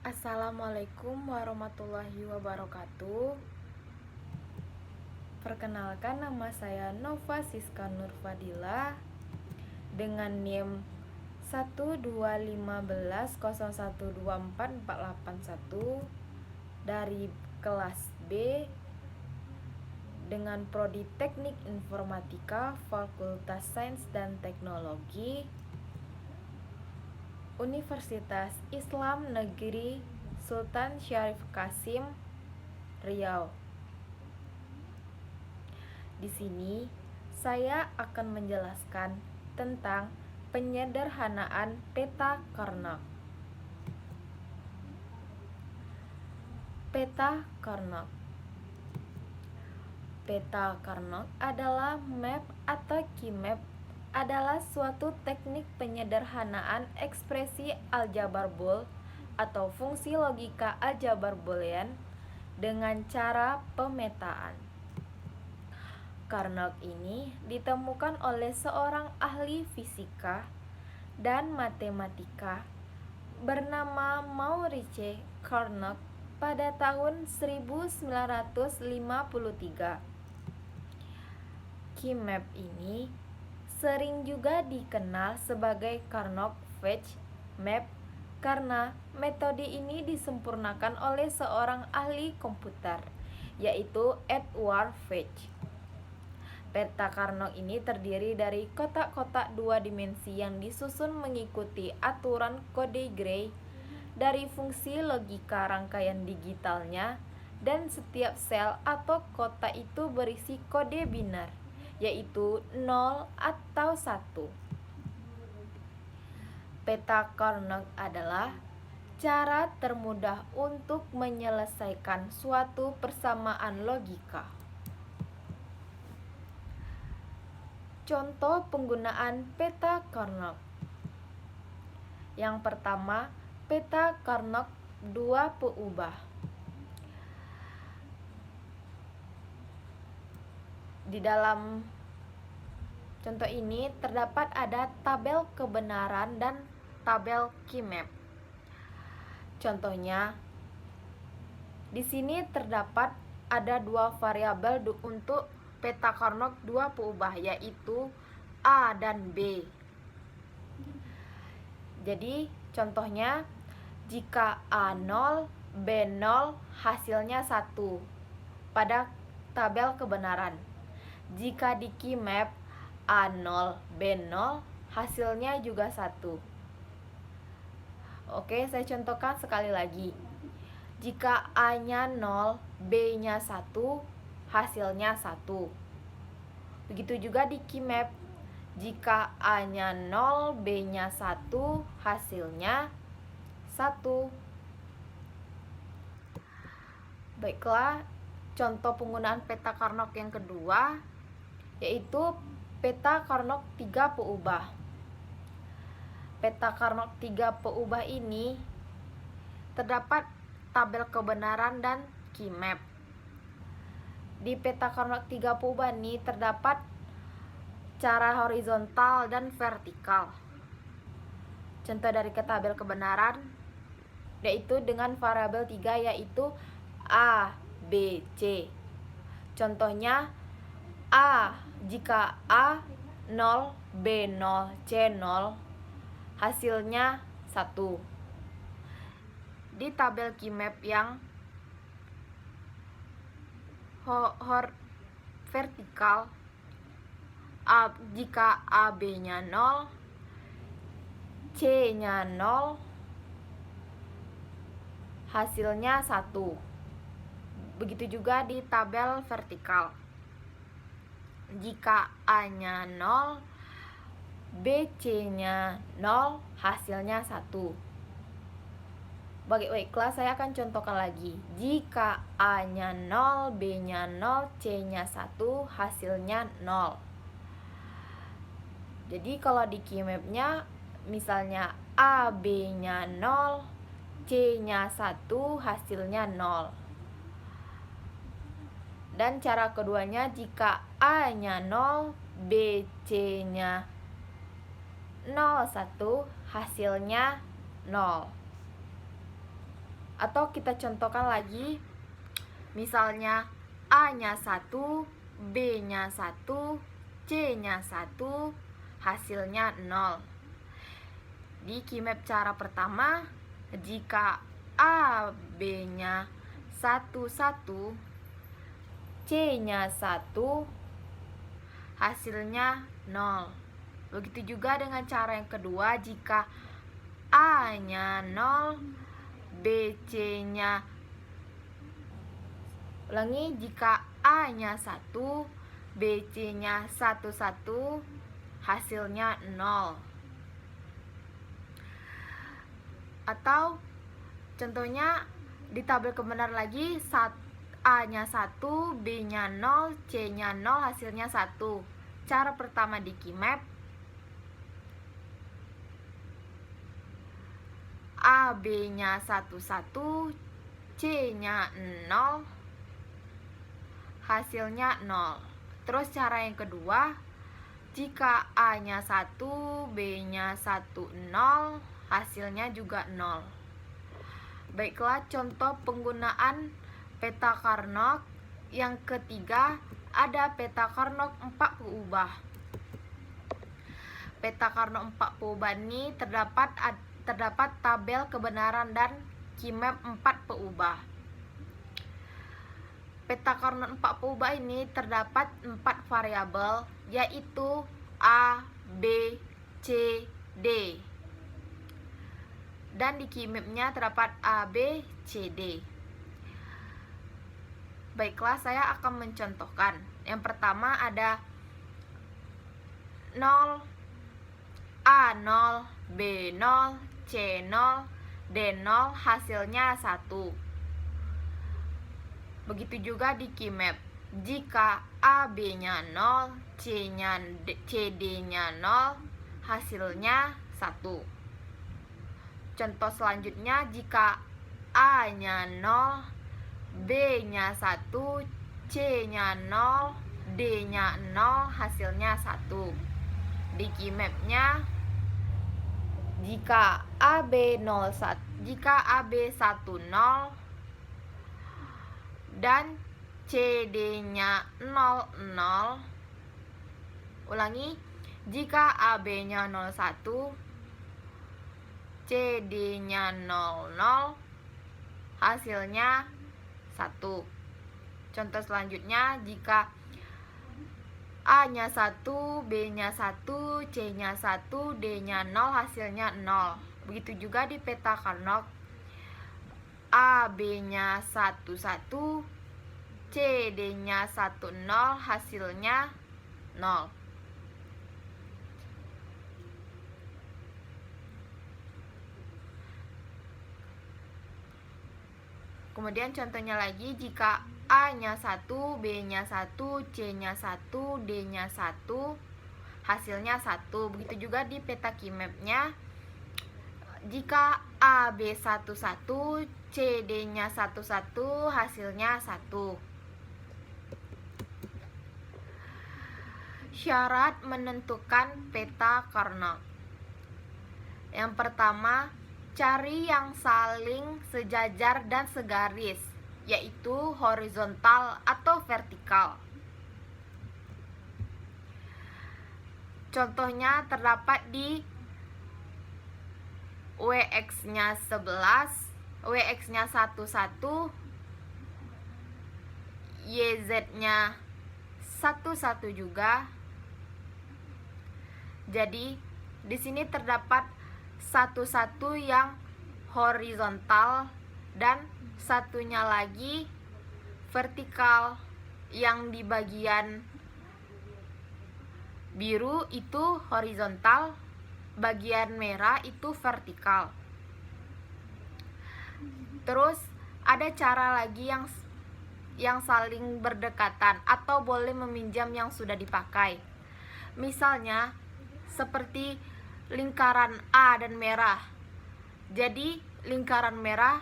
Assalamualaikum warahmatullahi wabarakatuh. Perkenalkan, nama saya Nova Siska Nurfadilah dengan NIM 1251101244881 dari kelas B dengan prodi Teknik Informatika Fakultas Sains dan Teknologi Universitas Islam Negeri Sultan Syarif Qasim, Riau. Di sini saya akan menjelaskan tentang penyederhanaan peta Karnac. Peta Karnac. Peta Karnac adalah map atau key map adalah suatu teknik penyederhanaan ekspresi aljabar Boole atau fungsi logika aljabar Boolean dengan cara pemetaan. Karnac ini ditemukan oleh seorang ahli fisika dan matematika bernama Maurice Karnac pada tahun 1953. Key map ini sering juga dikenal sebagai Karnac-Veitch map karena metode ini disempurnakan oleh seorang ahli komputer, yaitu Edward Veitch. Peta Karnac ini terdiri dari kotak-kotak dua dimensi yang disusun mengikuti aturan kode Gray dari fungsi logika rangkaian digitalnya, dan setiap sel atau kotak itu berisi kode biner, yaitu 0 atau 1. Peta Karnac adalah cara termudah untuk menyelesaikan suatu persamaan logika. Contoh penggunaan peta Karnac. Yang pertama, peta Karnac dua peubah. Di dalam contoh ini terdapat ada tabel kebenaran dan tabel key map. Contohnya, di sini terdapat ada dua variabel untuk peta Karnac dua peubah, yaitu A dan B. Jadi, contohnya, jika A0, B0, hasilnya 1 pada tabel kebenaran. Jika di key map A0, B0, hasilnya juga 1. Oke, saya contohkan sekali lagi. Jika A-nya 0, B-nya 1, hasilnya 1. Begitu juga di key map. Jika A-nya 0, B-nya 1, hasilnya 1. Baiklah, contoh penggunaan peta Karnac yang kedua yaitu peta Karnac 3 peubah. Peta Karnac 3 peubah ini terdapat tabel kebenaran dan key map. Di peta Karnac 3 peubah ini terdapat cara horizontal dan vertikal. Contoh dari tabel kebenaran yaitu dengan variabel 3, yaitu A, B, C. Contohnya, A, jika A 0, B 0, C 0, hasilnya 1. Di tabel key map yang vertikal, jika A, B nya 0, C nya 0, hasilnya 1. Begitu juga di tabel vertikal. Jika A nya 0, B, C nya 0, hasilnya 1. Baiklah, saya akan contohkan lagi. Jika A nya 0, B nya 0, C nya 1, hasilnya 0. Jadi kalau di key map-nya misalnya A, B nya 0, C nya 1, hasilnya 0. Dan cara keduanya, jika A nya 0, B, C nya 0, 1, hasilnya 0. Atau kita contohkan lagi, misalnya A-nya 1, B-nya 1, C-nya 1, hasilnya 0. Di Keymap cara pertama, jika A, B-nya 1, 1, C-nya 1, hasilnya 0. Begitu juga dengan cara yang kedua, jika A-nya 0, B-C-nya jika A-nya 1, B-C-nya 1, 1, hasilnya 0. Atau contohnya di tabel kebenaran lagi, A-nya 1, B-nya 0, C-nya 0, hasilnya 1. Cara pertama di Keymap, A, B-nya 1, 1, C-nya 0, hasilnya 0. Terus cara yang kedua, jika A-nya 1, B-nya 1, 0, hasilnya juga 0. Baiklah, contoh penggunaan peta Carnot. Yang ketiga, ada peta Carnot 4 peubah. Peta Carnot 4 peubah ini terdapat tabel kebenaran dan Keymap 4 peubah. Peta Carnot 4 peubah ini terdapat 4 variabel, yaitu A, B, C, D. Dan di Keymapnya terdapat A, B, C, D. Baiklah, saya akan mencontohkan. Yang pertama ada 0, A 0, B 0, C 0, D 0, hasilnya 1. Begitu juga di Keymap. Jika A, B-nya 0, C, D-nya 0, hasilnya 1. Contoh selanjutnya, jika A-nya 0, B-nya 1, C-nya 0, D-nya 0, hasilnya 1. Di Keymapnya, jika AB 0, jika AB 1, 0 dan CD-nya 0, 0. Ulangi, jika AB-nya 0, 1, CD-nya 0, 0, hasilnya 1. Contoh selanjutnya, jika A-nya 1, B-nya 1, C-nya 1, D-nya 0, hasilnya 0. Begitu juga di peta Carnot. A, B-nya 1, 1, C, D-nya 1, 0, hasilnya 0. Kemudian contohnya lagi, jika A-nya 1, B-nya 1, C-nya 1, D-nya 1, hasilnya 1. Begitu juga di peta Keymapnya. Jika A, B 1, 1, C, D-nya 1, 1, hasilnya 1. Syarat menentukan peta Carnot. Yang pertama, cari yang saling sejajar dan segaris, yaitu horizontal atau vertikal. Contohnya terdapat di WX-nya 11, WX-nya 1, 1, YZ-nya 1, 1 juga. Jadi di sini terdapat 1, 1 yang horizontal dan satunya lagi vertikal, yang di bagian biru itu horizontal, bagian merah itu vertikal. Terus ada cara lagi yang saling berdekatan atau boleh meminjam yang sudah dipakai. Misalnya seperti lingkaran A dan merah. Jadi lingkaran merah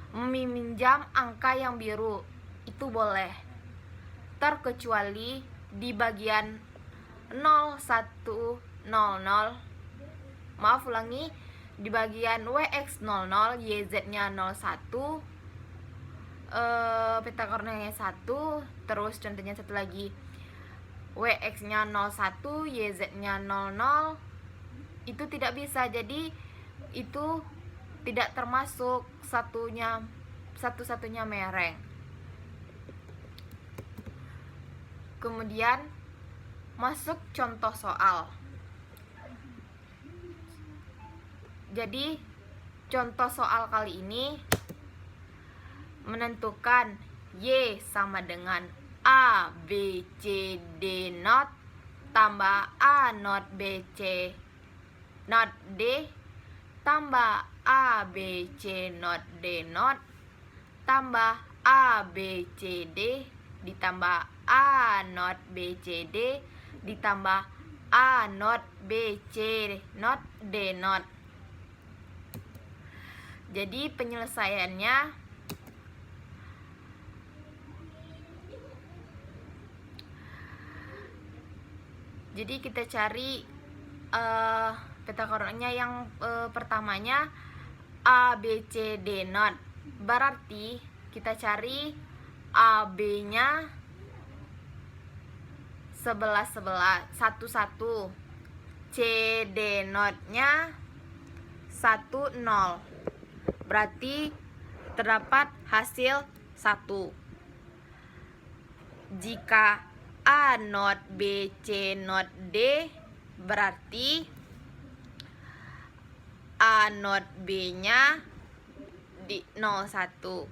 meminjam angka yang biru, itu boleh. Terkecuali di bagian 0, 1, 0, 0. Maaf, ulangi. di bagian WX00, YZ-nya 01, peta koordinatnya 1, terus contohnya satu lagi WX-nya 01, YZ-nya 00, itu tidak bisa, jadi itu tidak termasuk satu-satunya mereng. Kemudian masuk contoh soal. Jadi contoh soal kali ini menentukan Y sama dengan A B C D not tambah A not B C not D tambah A B C not D not tambah A B C D ditambah A not B C D ditambah A not B C not D not. Jadi penyelesaiannya kita cari peta koordinatnya yang pertamanya A B C D not. Berarti kita cari AB nya 11 1 1, CD not nya 1 0. Berarti terdapat hasil 1. Jika A not B C not D, berarti A not B nya di 01,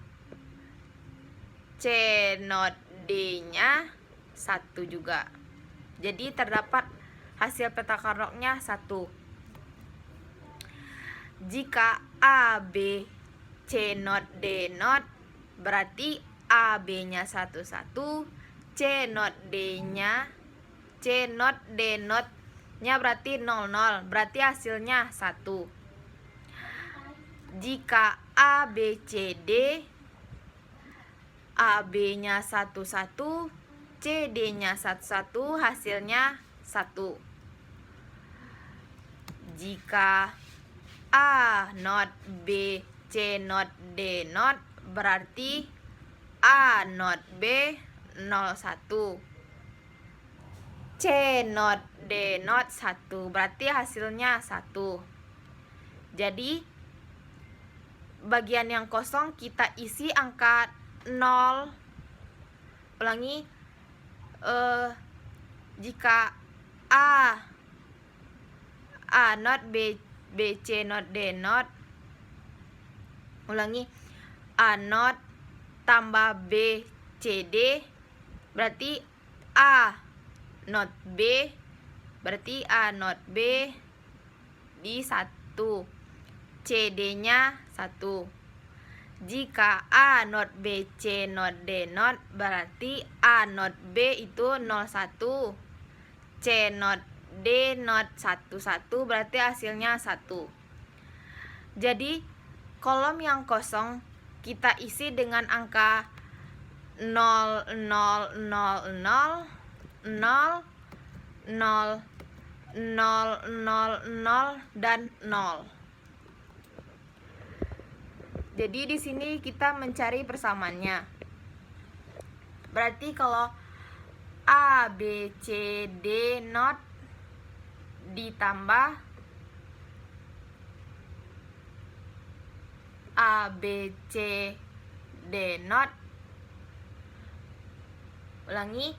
C not D nya 1 juga. Jadi terdapat hasil peta koordinatnya 1. Jika A B C not D not, berarti A B nya 1 1, C not D not nya berarti 0 0, berarti hasilnya 1. Jika A B C D, A B nya 1 1, C D nya 1 1, hasilnya 1. Jika A not B C not D not, berarti A not B 01, C not D not 1, berarti hasilnya 1. Jadi bagian yang kosong kita isi angka 0. Ulangi, jika A not B C not D not, ulangi, A not tambah B C D, berarti A not B, berarti A not B di 1, C D nya 1. Jika A not B C not D not, berarti A not B itu 01, C not D not 1 1, berarti hasilnya 1. Jadi kolom yang kosong kita isi dengan angka 0 0 0 0 0 0 0 0 0 dan 0. Jadi di sini kita mencari persamaannya. Berarti kalau A B C D not ditambah A B C D not, ulangi,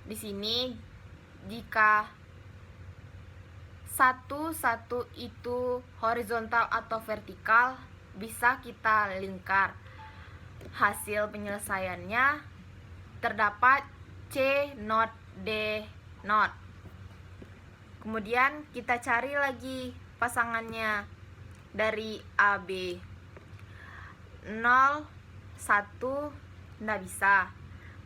di sini jika 1 1 itu horizontal atau vertikal, bisa kita lingkar. Hasil penyelesaiannya terdapat C not D not. Kemudian kita cari lagi pasangannya dari AB. 0 1 nggak bisa.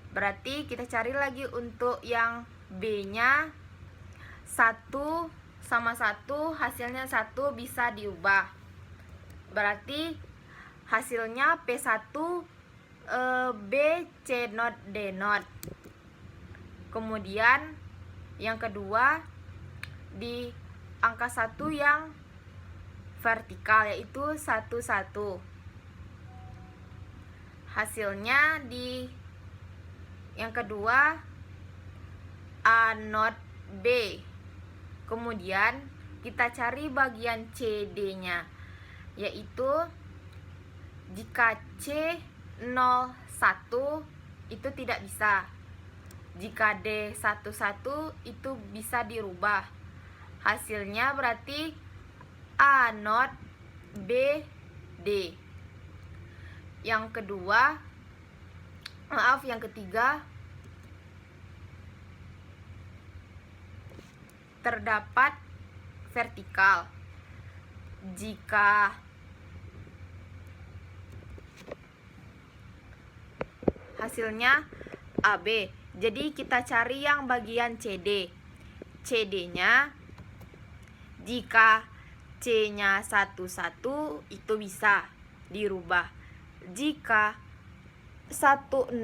Berarti kita cari lagi untuk yang B nya 1 sama 1, hasilnya 1 bisa diubah. Berarti hasilnya P1 B C not D not. Kemudian yang kedua di angka 1 yang vertikal, yaitu 1,1. Hasilnya di yang kedua A not B. Kemudian kita cari bagian CD-nya, yaitu jika C01 itu tidak bisa, jika D11 itu bisa dirubah. Hasilnya berarti A not B D. Yang ketiga, terdapat vertikal. Jika hasilnya AB. Jadi kita cari yang bagian CD. CD-nya jika C-nya 11 itu bisa dirubah. Jika 10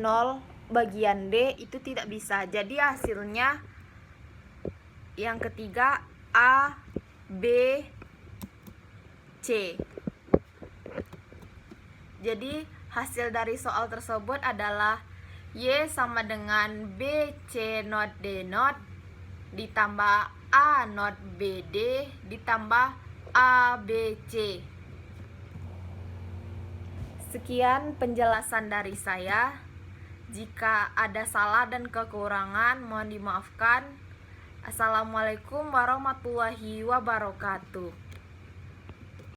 bagian D itu tidak bisa. Jadi hasilnya yang ketiga A, B, C. Jadi hasil dari soal tersebut adalah Y sama dengan B C not D not ditambah A not B D ditambah A B C. Sekian penjelasan dari saya. Jika ada salah dan kekurangan mohon dimaafkan. Assalamualaikum warahmatullahi wabarakatuh.